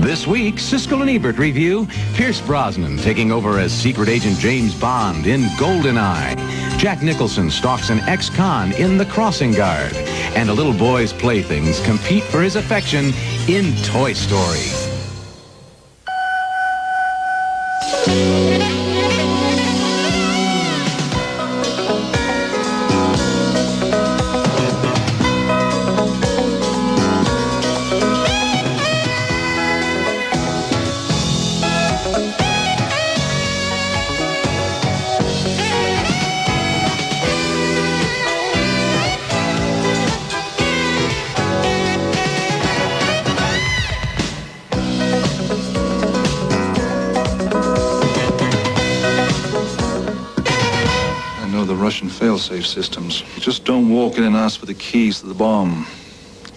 This week, Siskel and Ebert review Pierce Brosnan taking over as secret agent James Bond in Goldeneye. Jack Nicholson stalks an ex-con in The Crossing Guard. And a little boy's playthings compete for his affection in Toy Story. The Russian fail-safe systems. You just don't walk in and ask for the keys to the bomb.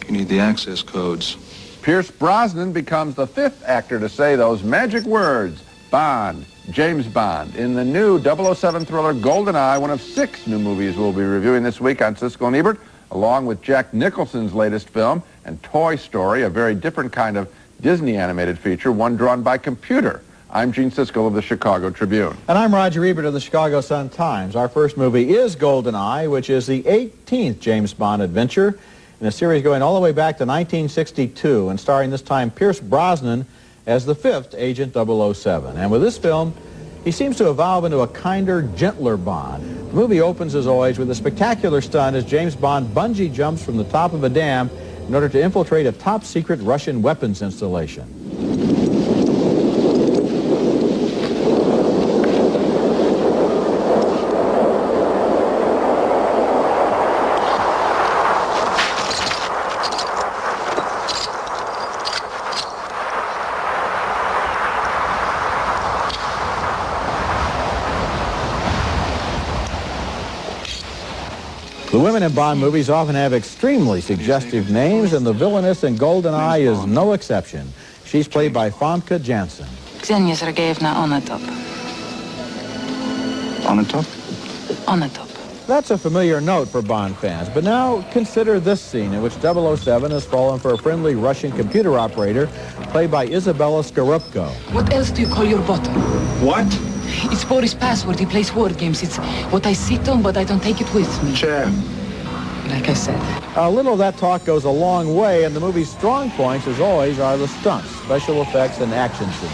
You need the access codes. Pierce Brosnan becomes the fifth actor to say those magic words, Bond, James Bond, in the new 007 thriller Goldeneye, one of 6 new movies we'll be reviewing this week on Siskel and Ebert, along with Jack Nicholson's latest film and Toy Story, a very different kind of Disney animated feature, one drawn by computer. I'm Gene Siskel of the Chicago Tribune. And I'm Roger Ebert of the Chicago Sun-Times. Our first movie is Goldeneye, which is the 18th James Bond adventure in a series going all the way back to 1962 and starring this time Pierce Brosnan as the 5th Agent 007. And with this film, he seems to evolve into a kinder, gentler Bond. The movie opens, as always, with a spectacular stunt as James Bond bungee jumps from the top of a dam in order to infiltrate a top-secret Russian weapons installation. The women in Bond movies often have extremely suggestive names, and the villainess in Goldeneye is no exception. She's played by Famke Janssen. Ksenia Sergeyevna Onatop. Onatop? Onatop. That's a familiar note for Bond fans, but now consider this scene in which 007 has fallen for a friendly Russian computer operator played by Isabella Scorupco. What else do you call your bottle? What? It's Boris' password. He plays word games. It's what I sit on, but I don't take it with me. Chair. Like I said. A little of that talk goes a long way, and the movie's strong points, as always, are the stunts, special effects, and action scenes.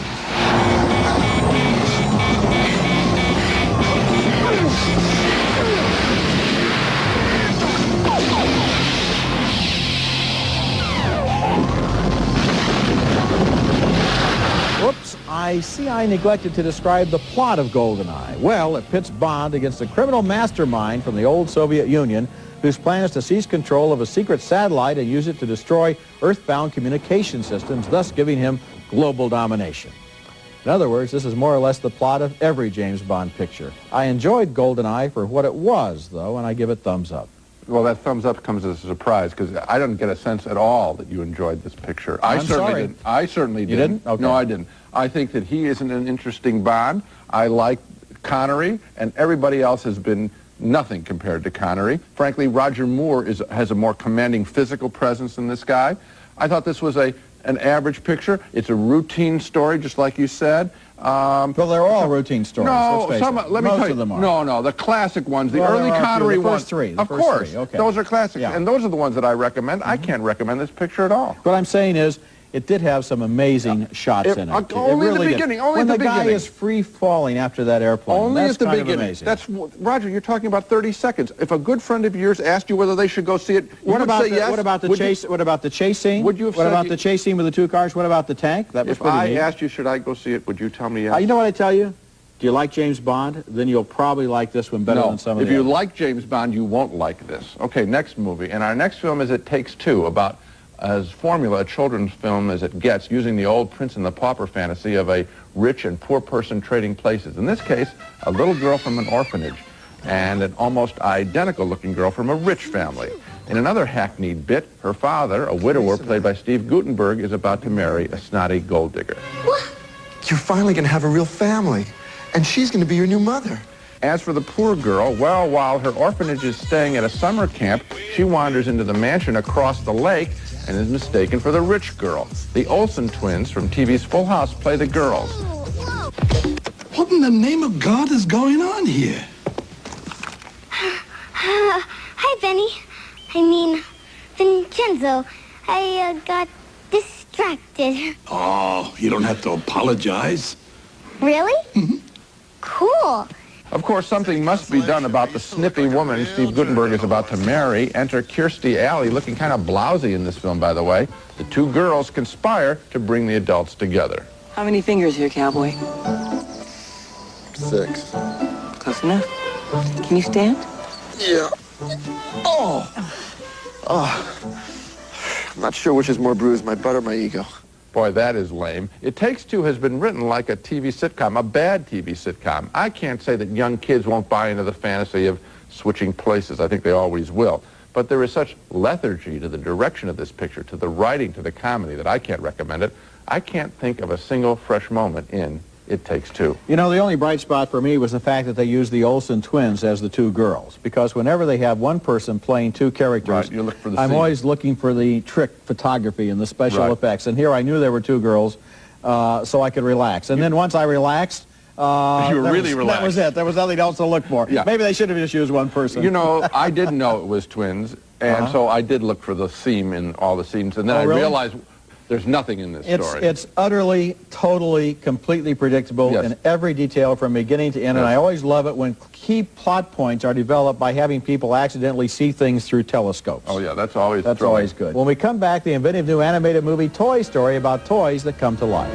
Whoops, I see I neglected to describe the plot of Goldeneye. Well, it pits Bond against a criminal mastermind from the old Soviet Union whose plan is to seize control of a secret satellite and use it to destroy Earth-bound communication systems, thus giving him global domination. In other words, this is more or less the plot of every James Bond picture. I enjoyed Goldeneye for what it was, though, and I give it thumbs up. Well, that thumbs up comes as a surprise because I didn't get a sense at all that you enjoyed this picture. I'm sorry. I certainly didn't. You didn't? Okay. No, I didn't. I think that he isn't an interesting Bond. I like Connery, and everybody else has been nothing compared to Connery. Frankly, Roger Moore has a more commanding physical presence than this guy. I thought this was an average picture. It's a routine story, just like you said. Well, they're all routine stories. No, let me tell you. Of them are. No, the classic ones, the well, early Connery ones. The first three. Of course, okay. Those are classics, yeah. And those are the ones that I recommend. I can't recommend this picture at all. What I'm saying is, it did have some amazing shots in it. Only it really at the beginning. Only when at the beginning. When the guy is free falling after that airplane. Only that's at the kind beginning. Of amazing. That's Roger. You're talking about 30 seconds. If a good friend of yours asked you whether they should go see it, what about say yes. What about the chase? What about the chase scene? Would you have what about the chase scene with the 2 cars? What about the tank? That was pretty neat. If I asked you, should I go see it? Would you tell me yes? You know what I tell you? Do you like James Bond? Then you'll probably like this one better than some of the others. If you others. like James Bond, you won't like this. Okay, next movie. And our next film is It Takes Two, about as formula a children's film as it gets, using the old Prince and the Pauper fantasy of a rich and poor person trading places. In this case, a little girl from an orphanage and an almost identical-looking girl from a rich family. In another hackneyed bit, her father, a widower played by Steve Guttenberg, is about to marry a snotty gold digger. What? You're finally going to have a real family, and she's going to be your new mother. As for the poor girl, well, while her orphanage is staying at a summer camp, she wanders into the mansion across the lake and is mistaken for the rich girl. The Olsen twins from TV's Full House play the girls. What in the name of God is going on here? Hi, Benny. I mean, Vincenzo. I got distracted. Oh, you don't have to apologize. Really? Mm-hmm. Cool. Of course, something must be done about the snippy woman Steve Guttenberg is about to marry. Enter Kirstie Alley, looking kind of blousy in this film, by the way. The two girls conspire to bring the adults together. How many fingers here, cowboy? 6. Close enough. Can you stand? Yeah. Oh. I'm not sure which is more bruised, my butt or my ego. Boy, that is lame. It Takes Two has been written like a TV sitcom, a bad TV sitcom. I can't say that young kids won't buy into the fantasy of switching places. I think they always will. But there is such lethargy to the direction of this picture, to the writing, to the comedy, that I can't recommend it. I can't think of a single fresh moment in It Takes Two. You know, the only bright spot for me was the fact that they used the Olsen twins as the two girls. Because whenever they have one person playing two characters, Right, you look for the I'm scene. always looking for the trick photography and the special Right. effects. And here I knew there were two girls, so I could relax. And then once I relaxed, You were that really was, that was relaxed. it. There was nothing else to look for. Yeah. Maybe they should have just used one person. You know, I didn't know it was twins, and so I did look for the seam in all the scenes, and then I really? realized there's nothing in this story. It's utterly, totally, completely predictable Yes. in every detail from beginning to end, and Yes. I always love it when key plot points are developed by having people accidentally see things through telescopes. Oh, yeah, that's always That's thrilling. always good. When we come back, the inventive new animated movie Toy Story about toys that come to life.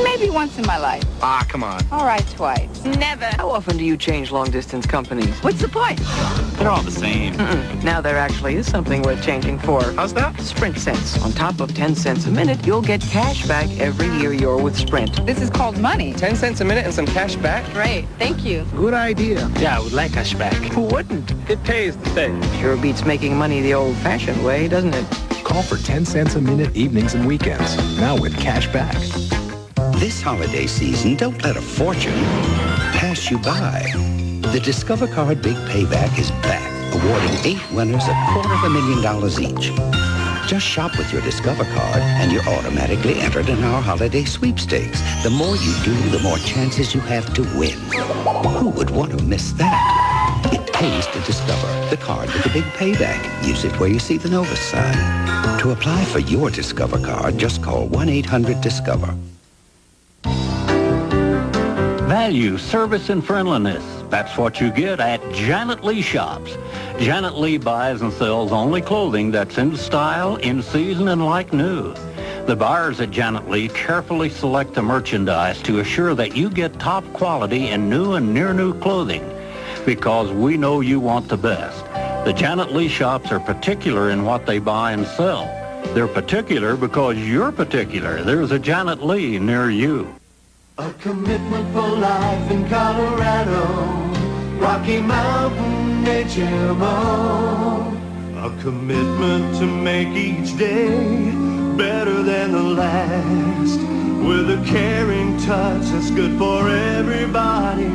Maybe once in my life. Ah, come on. All right, twice. Never. How often do you change long-distance companies? What's the point? They're all the same. Now there actually is something worth changing for. How's that? Sprint cents. On top of 10 cents a minute, you'll get cash back every year you're with Sprint. This is called money. 10 cents a minute and some cash back? Great. Thank you. Good idea. Yeah, I would like cash back. Who wouldn't? It pays to save. Sure beats making money the old-fashioned way, doesn't it? Call for 10 cents a minute evenings and weekends. Now with cash back. This holiday season, don't let a fortune pass you by. The Discover Card Big Payback is back, awarding 8 winners $250,000 each. Just shop with your Discover Card, and you're automatically entered in our holiday sweepstakes. The more you do, the more chances you have to win. Who would want to miss that? It pays to Discover, the card with the big payback. Use it where you see the Novus sign. To apply for your Discover Card, just call 1-800-DISCOVER. Value, service, and friendliness. That's what you get at Janet Lee Shops. Janet Lee buys and sells only clothing that's in style, in season, and like new. The buyers at Janet Lee carefully select the merchandise to assure that you get top quality in new and near-new clothing, because we know you want the best. The Janet Lee Shops are particular in what they buy and sell. They're particular because you're particular. There's a Janet Lee near you. A commitment for life in Colorado, Rocky Mountain HMO. A commitment to make each day better than the last, with a caring touch that's good for everybody.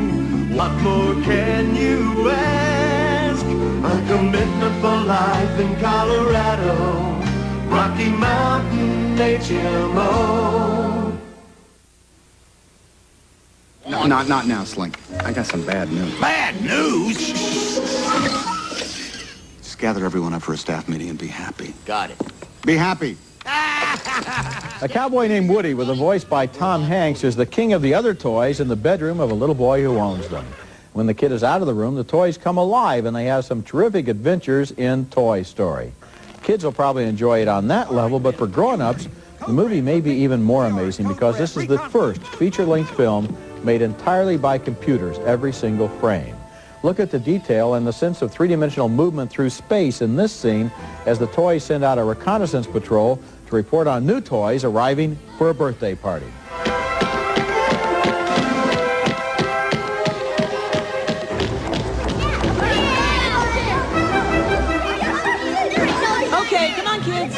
What more can you ask? A commitment for life in Colorado, Rocky Mountain HMO. No, not now, Slink. I got some bad news. Bad news? Just gather everyone up for a staff meeting and be happy. Got it. Be happy. A cowboy named Woody, with a voice by Tom Hanks, is the king of the other toys in the bedroom of a little boy who owns them. When the kid is out of the room, the toys come alive, and they have some terrific adventures in Toy Story. Kids will probably enjoy it on that level, but for grown-ups, the movie may be even more amazing, because this is the first feature-length film made entirely by computers, every single frame. Look at the detail and the sense of three-dimensional movement through space in this scene as the toys send out a reconnaissance patrol to report on new toys arriving for a birthday party. Okay, come on, kids.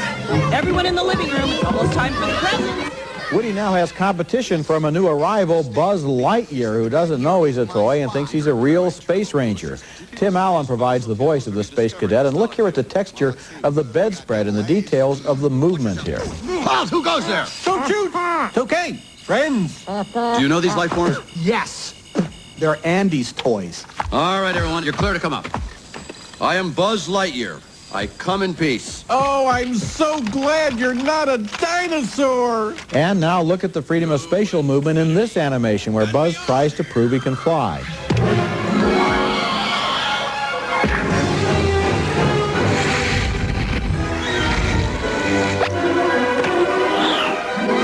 Everyone in the living room. It's almost time for the presents. Woody now has competition from a new arrival, Buzz Lightyear, who doesn't know he's a toy and thinks he's a real space ranger. Tim Allen provides the voice of the space cadet, and look here at the texture of the bedspread and the details of the movement here. Buzz, who goes there? Don't shoot! It's okay. Friends. Do you know these life forms? Yes. They're Andy's toys. All right, everyone, you're clear to come up. I am Buzz Lightyear. I come in peace. Oh, I'm so glad you're not a dinosaur. And now look at the freedom of spatial movement in this animation where Buzz tries to prove he can fly.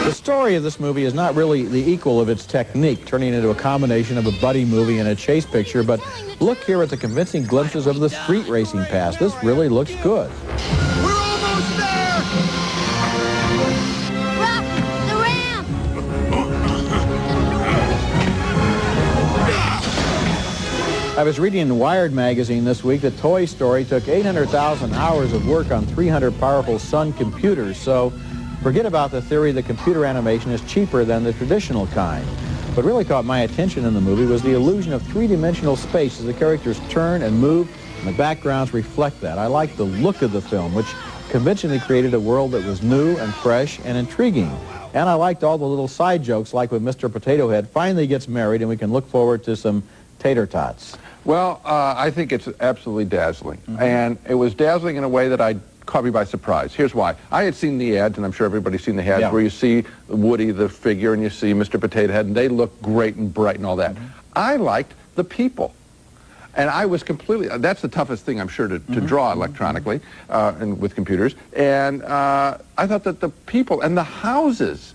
The story of this movie is not really the equal of its technique, turning into a combination of a buddy movie and a chase picture, but look here at the convincing glimpses of the street racing past. This really looks good. We're almost there. Rock the ramp. I was reading in Wired magazine this week that Toy Story took 800,000 hours of work on 300 powerful Sun computers, so forget about the theory that computer animation is cheaper than the traditional kind. What really caught my attention in the movie was the illusion of three-dimensional space as the characters turn and move, and the backgrounds reflect that. I liked the look of the film, which conventionally created a world that was new and fresh and intriguing. And I liked all the little side jokes, like when Mr. Potato Head finally gets married and we can look forward to some tater tots. Well, I think it's absolutely dazzling. And it was dazzling in a way that caught me by surprise. Here's why. I had seen the ads, and I'm sure everybody's seen the ads, where you see Woody, the figure, and you see Mr. Potato Head, and they look great and bright and all that. I liked the people. And I was completely, that's the toughest thing, I'm sure, to draw electronically and with computers. And I thought that the people and the houses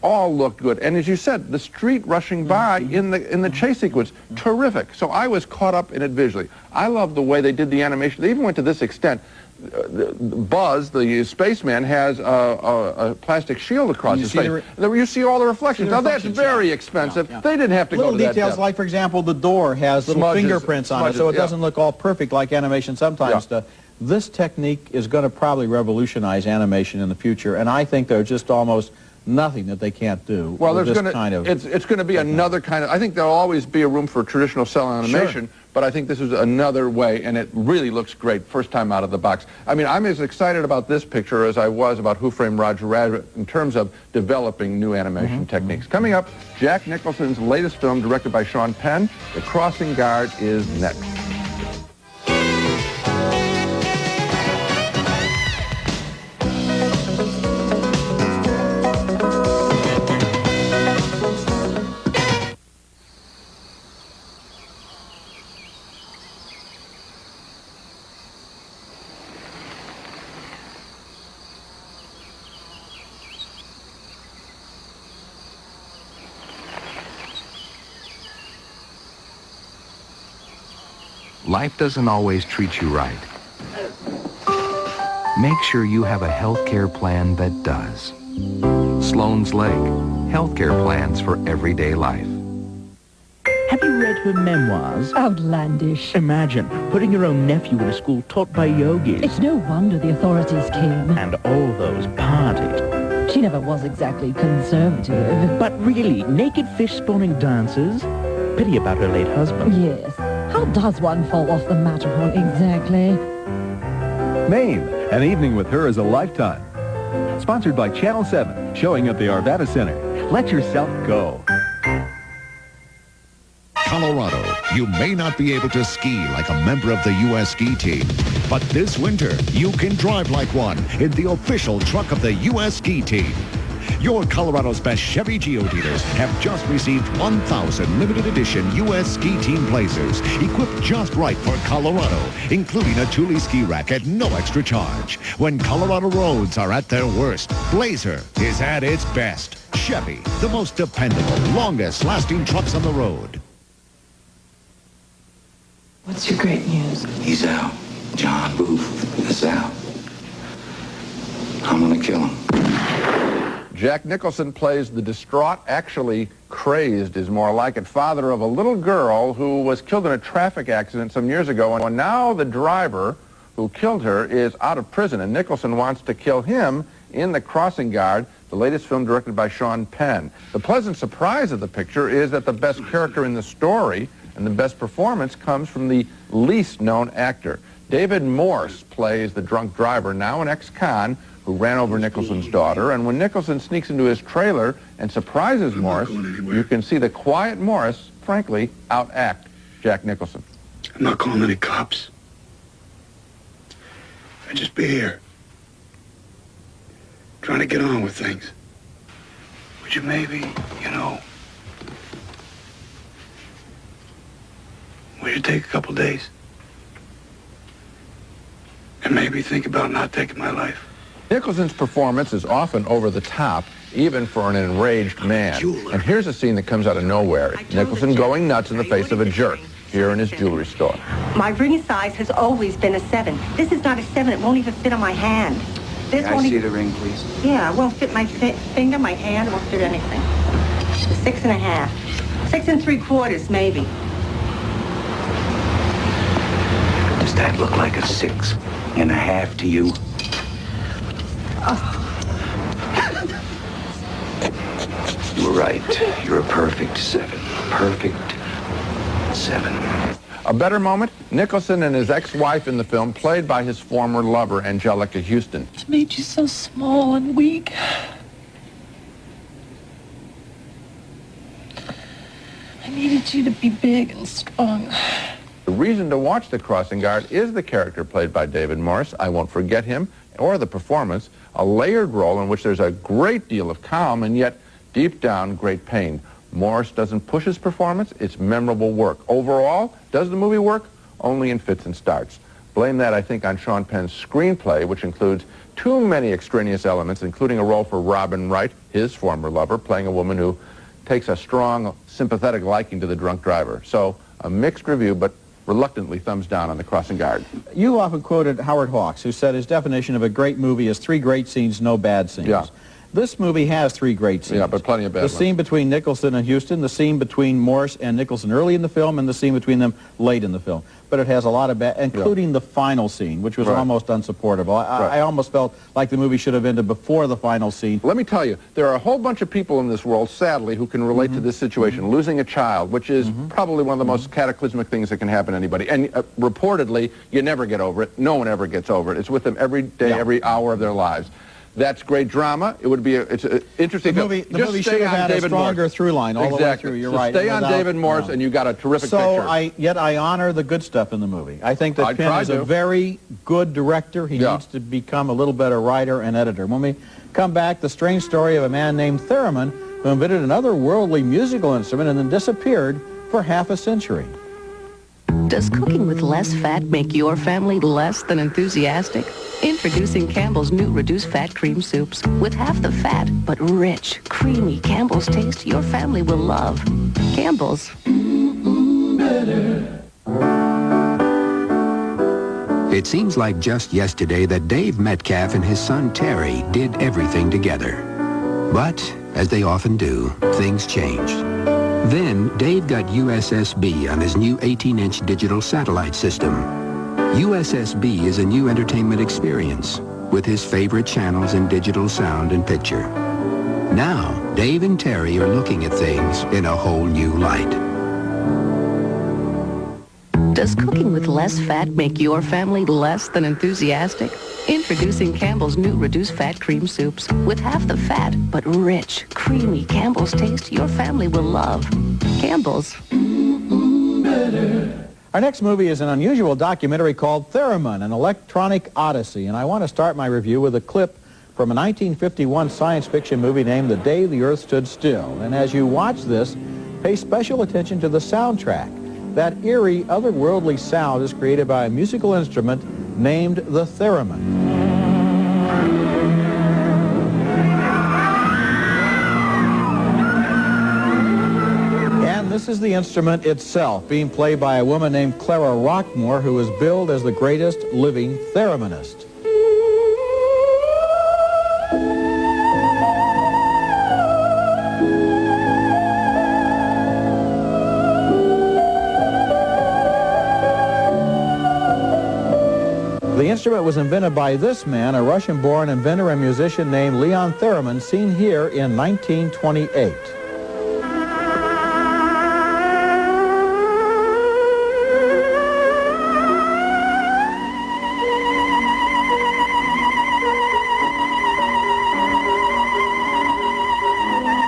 all looked good. And as you said, the street rushing by in the chase sequence, terrific. So I was caught up in it visually. I love the way they did the animation. They even went to this extent. Buzz, the spaceman, has a plastic shield across his face. You see all the reflections. Now, that's very expensive. They didn't have to go to that little details, depth. like, for example, the door has little fingerprints on it, so it doesn't look all perfect like animation sometimes does. This technique is going to probably revolutionize animation in the future, and I think there's just almost nothing that they can't do. Well, with there's this kind of it's going to be another kind of, I think there'll always be a room for traditional cell animation, but I think this is another way, and it really looks great first time out of the box. I mean, I'm as excited about this picture as I was about Who Framed Roger Rabbit in terms of developing new animation techniques. Coming up, Jack Nicholson's latest film, directed by Sean Penn, The Crossing Guard, is next. Life doesn't always treat you right. Make sure you have a health care plan that does. Sloan's Lake, health care plans for everyday life. Have you read her memoirs? Outlandish. Imagine putting your own nephew in a school taught by yogis. It's no wonder the authorities came. And all those parties. She never was exactly conservative. But really, naked fish-spawning dancers? Pity about her late husband. Yes. How does one fall off the Matterhorn exactly? Maine, an evening with her is a lifetime. Sponsored by Channel 7, showing at the Arvada Center. Let yourself go. Colorado, you may not be able to ski like a member of the U.S. ski team, but this winter, you can drive like one in the official truck of the U.S. ski team. Your Colorado's best Chevy Geo dealers have just received 1,000 limited edition U.S. Ski Team Blazers, equipped just right for Colorado, including a Thule ski rack at no extra charge. When Colorado roads are at their worst, Blazer is at its best. Chevy, the most dependable, longest-lasting trucks on the road. What's your great news? He's out. John Booth is out. I'm gonna kill him. Jack Nicholson plays the distraught, actually crazed is more like it, father of a little girl who was killed in a traffic accident some years ago, and now the driver who killed her is out of prison, and Nicholson wants to kill him in The Crossing Guard. the latest film directed by Sean Penn. The pleasant surprise of the picture is that the best character in the story and the best performance comes from the least known actor. David Morse plays the drunk driver, now an ex-con, who ran over Nicholson's daughter, and when Nicholson sneaks into his trailer and surprises Morse, you can see the quiet Morse, frankly, outact Jack Nicholson. I'm not calling any cops. I'd just be here, trying to get on with things. Would you maybe, would you take a couple days? And maybe think about not taking my life? Nicholson's performance is often over the top, even for an enraged man. And here's a scene that comes out of nowhere. Nicholson going nuts in the face of a jerk here in his jewelry store. My ring size has always been a 7. This is not a 7. It won't even fit on my hand. Can I see the ring, please? Yeah, it won't fit my finger, my hand. It won't fit anything. 6.5. 6 3/4, maybe. Does that look like a 6.5 to you? You were right. You're a perfect 7. Perfect 7. A better moment? Nicholson and his ex-wife in the film, played by his former lover, Angelica Houston. It made you so small and weak. I needed you to be big and strong. The reason to watch The Crossing Guard is the character played by David Morse. I won't forget him, or the performance, a layered role in which there's a great deal of calm and yet deep down great pain. Morse doesn't push his performance, it's memorable work. Overall, does the movie work? Only in fits and starts. Blame that, I think, on Sean Penn's screenplay, which includes too many extraneous elements, including a role for Robin Wright, his former lover, playing a woman who takes a strong, sympathetic liking to the drunk driver. So, a mixed review, but reluctantly thumbs down on The Crossing Guard. You often quoted Howard Hawks, who said his definition of a great movie is 3 great scenes, no bad scenes. Yeah. This movie has 3 great scenes. Yeah, but plenty of bad ones. The scene between Nicholson and Houston, the scene between Morse and Nicholson early in the film, and the scene between them late in the film. But it has a lot of bad, including the final scene, which was almost unsupportable. I almost felt like the movie should have ended before the final scene. Let me tell you, there are a whole bunch of people in this world, sadly, who can relate to this situation. Losing a child, which is probably one of the most cataclysmic things that can happen to anybody. And reportedly, you never get over it. No one ever gets over it. It's with them every day, every hour of their lives. That's great drama. It would be it's interesting. The movie should have had a stronger through line all the way through. You're right. Stay on David Morse, and you got a terrific picture. Yet I honor the good stuff in the movie. I think that Penn is a very good director. He needs to become a little better writer and editor. When we come back, the strange story of a man named Theremin who invented an otherworldly musical instrument and then disappeared for half a century. Does cooking with less fat make your family less than enthusiastic? Introducing Campbell's new reduced fat cream soups. With half the fat, but rich, creamy Campbell's taste your family will love. Campbell's. Better. It seems like just yesterday that Dave Metcalf and his son Terry did everything together. But, as they often do, things changed. Then, Dave got USSB on his new 18-inch digital satellite system. USSB is a new entertainment experience with his favorite channels in digital sound and picture. Now, Dave and Terry are looking at things in a whole new light. Does cooking with less fat make your family less than enthusiastic? Introducing Campbell's new reduced fat cream soups. With half the fat, but rich, creamy Campbell's taste your family will love. Campbell's. Better. Our next movie is an unusual documentary called Theremin, an electronic odyssey. And I want to start my review with a clip from a 1951 science fiction movie named The Day the Earth Stood Still. And as you watch this, pay special attention to the soundtrack. That eerie, otherworldly sound is created by a musical instrument named the Theremin. And this is the instrument itself, being played by a woman named Clara Rockmore, who is billed as the greatest living thereminist. The The instrument was invented by this man, a Russian-born inventor and musician named Leon Theremin, seen here in 1928.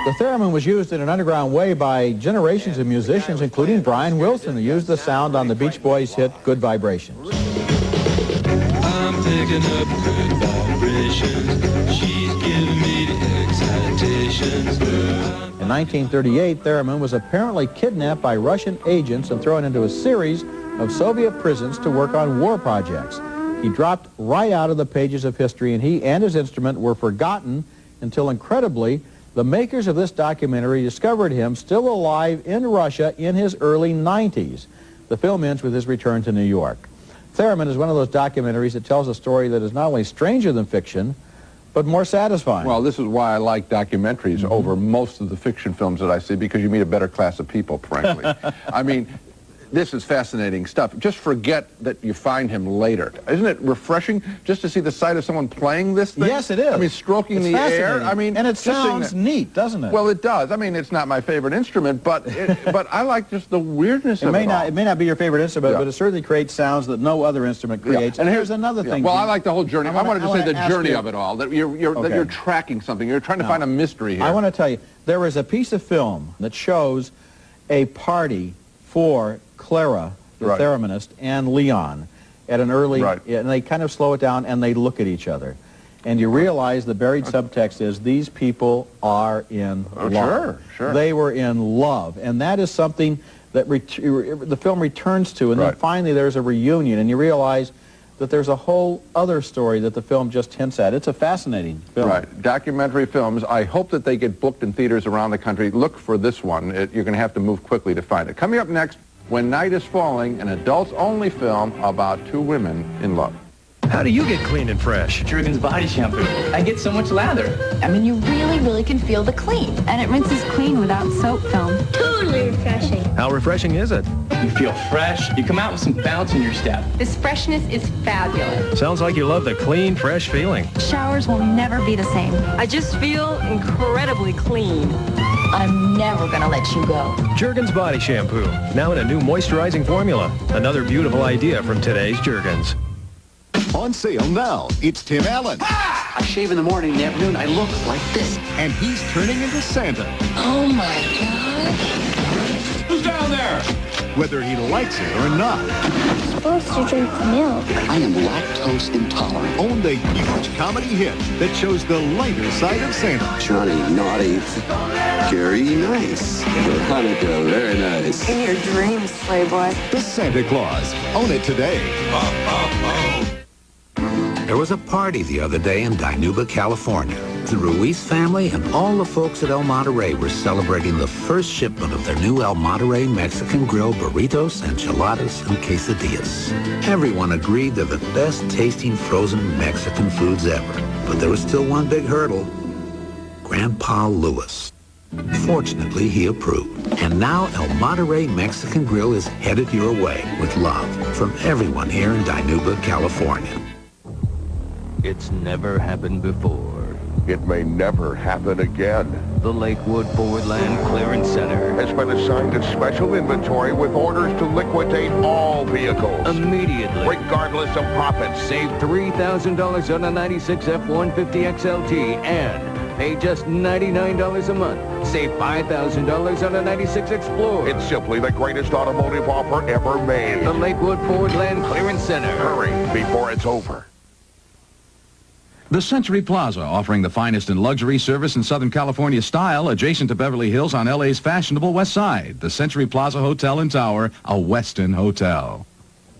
The theremin was used in an underground way by generations of musicians, including Brian Wilson, who used the sound on the Beach Boys' hit Good Vibrations. I'm picking up good vibrations. She's giving me the excitations. In 1938, Theremin was apparently kidnapped by Russian agents and thrown into a series of Soviet prisons to work on war projects. He dropped right out of the pages of history, and he and his instrument were forgotten until, incredibly, the makers of this documentary discovered him still alive in Russia in his early 90s. The film ends with his return to New York. Theremin is one of those documentaries that tells a story that is not only stranger than fiction, but more satisfying. Well, this is why I like documentaries over most of the fiction films that I see, because you meet a better class of people, frankly. I mean, this is fascinating stuff. Just forget that you find him later. Isn't it refreshing just to see the sight of someone playing this thing? Yes, it is. I mean, stroking the air. I mean, and it just seeing sounds neat, doesn't it? Well, it does. I mean, it's not my favorite instrument, but but I like just the weirdness of it all. It may not be your favorite instrument, but it certainly creates sounds that no other instrument creates. Yeah. And here's another thing. Well, I like the whole journey. I wanted to say the journey of it all. That Okay. you're tracking something. You're trying to find a mystery here. I want to tell you, there is a piece of film that shows a party for Clara, the thereminist, and Leon at an early, and they kind of slow it down and they look at each other. And you realize the buried subtext is these people are in love. Sure. They were in love. And that is something that the film returns to. And then finally there's a reunion, and you realize that there's a whole other story that the film just hints at. It's a fascinating film. Right. Documentary films, I hope that they get booked in theaters around the country. Look for this one. You're going to have to move quickly to find it. Coming up next, When Night is Falling, an adults-only film about two women in love. How do you get clean and fresh? Jergens body shampoo. I get so much lather. I mean, you really can feel the clean. And it rinses clean without soap film. Totally refreshing. How refreshing is it? You feel fresh. You come out with some bounce in your step. This freshness is fabulous. Sounds like you love the clean, fresh feeling. Showers will never be the same. I just feel incredibly clean. I'm never gonna let you go. Jergens body shampoo, now in a new moisturizing formula. Another beautiful idea from today's Jergens. On sale now, it's Tim Allen. I shave in the morning and the afternoon. I look like this. And he's turning into Santa. Oh my gosh. Who's down there? Whether he likes it or not. You're supposed to drink milk. I am lactose intolerant. Owned a huge comedy hit that shows the lighter side of Santa. Johnny naughty, Gary nice, Veronica very nice. In your dreams, Playboy. The Santa Claus. Own it today. There was a party the other day in Dinuba, California. The Ruiz family and all the folks at El Monterey were celebrating the first shipment of their new El Monterey Mexican Grill burritos, enchiladas, and quesadillas. Everyone agreed they're the best tasting frozen Mexican foods ever. But there was still one big hurdle. Grandpa Lewis. Fortunately, he approved. And now El Monterey Mexican Grill is headed your way with love from everyone here in Dinuba, California. It's never happened before. It may never happen again. The Lakewood Fordland Clearance Center has been assigned a special inventory with orders to liquidate all vehicles. Immediately. Regardless of profits. Save $3,000 on a 96 F-150 XLT and pay just $99 a month. Save $5,000 on a 96 Explorer. It's simply the greatest automotive offer ever made. The Lakewood Fordland Clearance Center. Hurry before it's over. The Century Plaza, offering the finest in luxury, service, and Southern California style, adjacent to Beverly Hills on LA's fashionable West Side. The Century Plaza Hotel and Tower, a Westin hotel.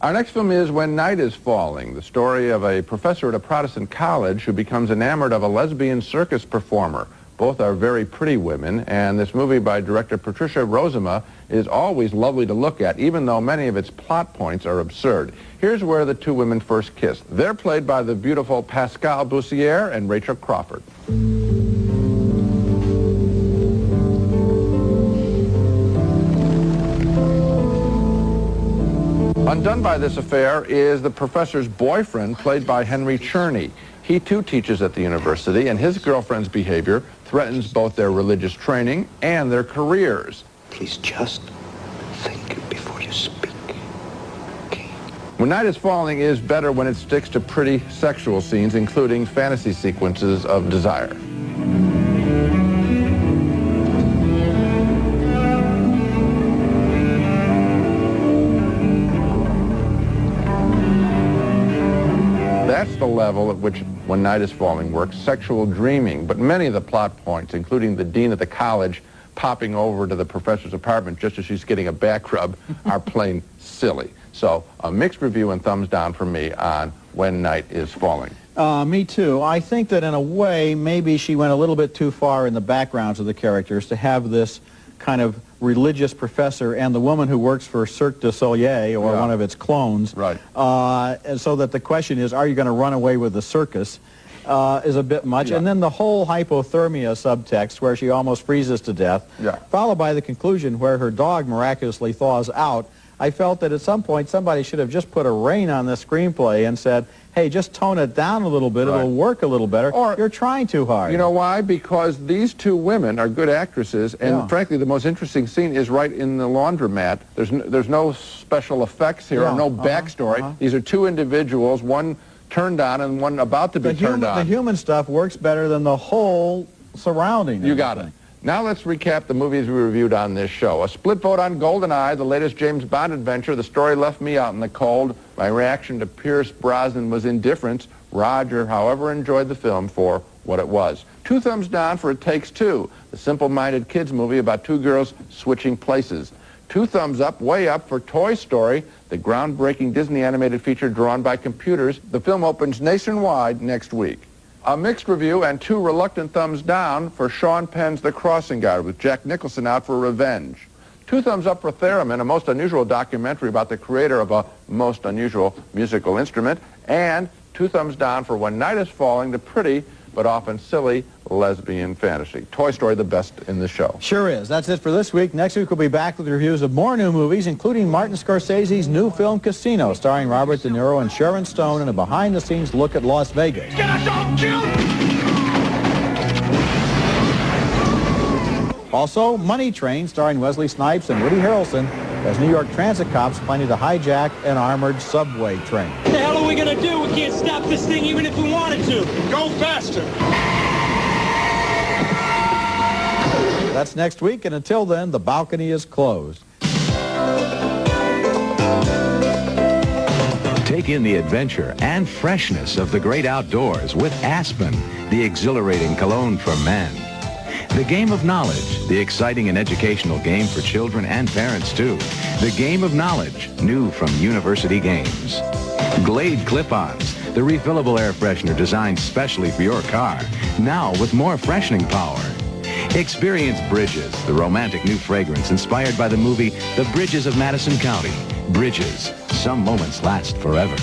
Our next film is When Night is Falling, the story of a professor at a Protestant college who becomes enamored of a lesbian circus performer. Both are very pretty women, and this movie by director Patricia Rozema is always lovely to look at, even though many of its plot points are absurd. Here's where the two women first kissed. They're played by the beautiful Pascale Boussiere and Rachel Crawford. Undone done by this affair is the professor's boyfriend, played by Henry Cherney. He too teaches at the university, and his girlfriend's behavior threatens both their religious training and their careers. Please just think before you speak. When Night is Falling is better when it sticks to pretty sexual scenes, including fantasy sequences of desire. That's the level at which When Night is Falling works, sexual dreaming. But many of the plot points, including the dean of the college popping over to the professor's apartment just as she's getting a back rub, are plain silly. So a mixed review and thumbs down from me on When Night is Falling. Me too. I think that in a way, maybe she went a little bit too far in the backgrounds of the characters to have this kind of religious professor and the woman who works for Cirque du Soleil, or one of its clones. Right. And so that the question is, are you going to run away with the circus? Is a bit much. And then the whole hypothermia subtext where she almost freezes to death, followed by the conclusion where her dog miraculously thaws out. I felt that at some point somebody should have just put a rein on the screenplay and said, hey, just tone it down a little bit, it'll work a little better, or you're trying too hard. You know why? Because these two women are good actresses, and frankly, the most interesting scene is right in the laundromat. There's no special effects here, or no backstory. These are two individuals, one turned on and one about to be turned on. The human stuff works better than the whole surrounding. You got it. Now let's recap the movies we reviewed on this show. A split vote on Goldeneye, the latest James Bond adventure. The story left me out in the cold. My reaction to Pierce Brosnan was indifference. Roger, however, enjoyed the film for what it was. 2 thumbs down for It Takes Two, the simple-minded kids movie about two girls switching places. 2 thumbs up, way up, for Toy Story, the groundbreaking Disney animated feature drawn by computers. The film opens nationwide next week. A mixed review and 2 reluctant thumbs down for Sean Penn's The Crossing Guard, with Jack Nicholson out for revenge. 2 thumbs up for Theremin, a most unusual documentary about the creator of a most unusual musical instrument. And 2 thumbs down for When Night is Falling, the pretty but often silly lesbian fantasy. Toy Story, the best in the show. Sure is. That's it for this week. Next week we'll be back with reviews of more new movies, including Martin Scorsese's new film Casino, starring Robert De Niro and Sharon Stone, and a behind-the-scenes look at Las Vegas. Also, Money Train, starring Wesley Snipes and Woody Harrelson, as New York transit cops planning to hijack an armored subway train. What the hell are we going to do? We can't stop this thing even if we wanted to. Go faster. That's next week, and until then, the balcony is closed. Take in the adventure and freshness of the great outdoors with Aspen, the exhilarating cologne for men. The Game of Knowledge, the exciting and educational game for children and parents too. The Game of Knowledge, new from University Games. Glade Clip-Ons, the refillable air freshener designed specially for your car, now with more freshening power. Experience Bridges, the romantic new fragrance inspired by the movie The Bridges of Madison County. Bridges, some moments last forever.